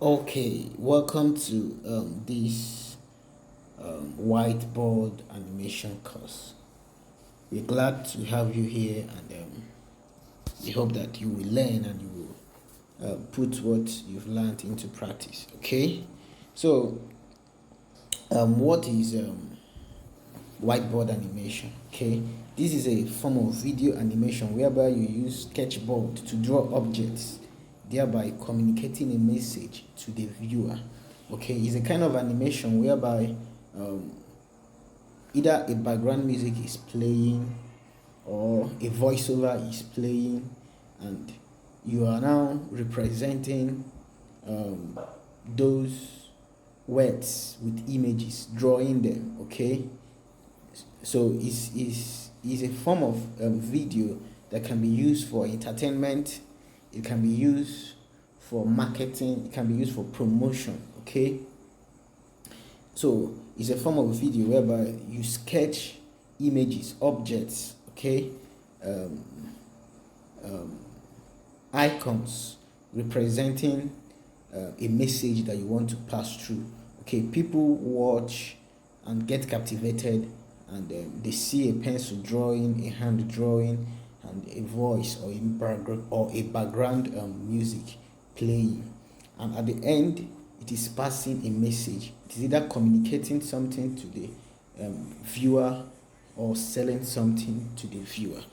Okay, welcome to this whiteboard animation course. We're glad to have you here, and we hope that you will learn and you will put what you've learned into practice. Okay, so what is whiteboard animation? Okay, this is a form of video animation whereby you use sketchboard to draw objects, thereby communicating a message to the viewer. Okay, it's a kind of animation whereby either a background music is playing or a voiceover is playing, and you are now representing those words with images, drawing them. Okay, so is a form of video that can be used for entertainment. It can be used for marketing. It can be used for promotion. Okay, so it's a form of video whereby you sketch images, objects. Okay, um, icons representing a message that you want to pass through. Okay, people watch and get captivated, and they see a pencil drawing, a hand drawing, and a voice or a background music playing, and at the end it is passing a message. It is either communicating something to the viewer or selling something to the viewer.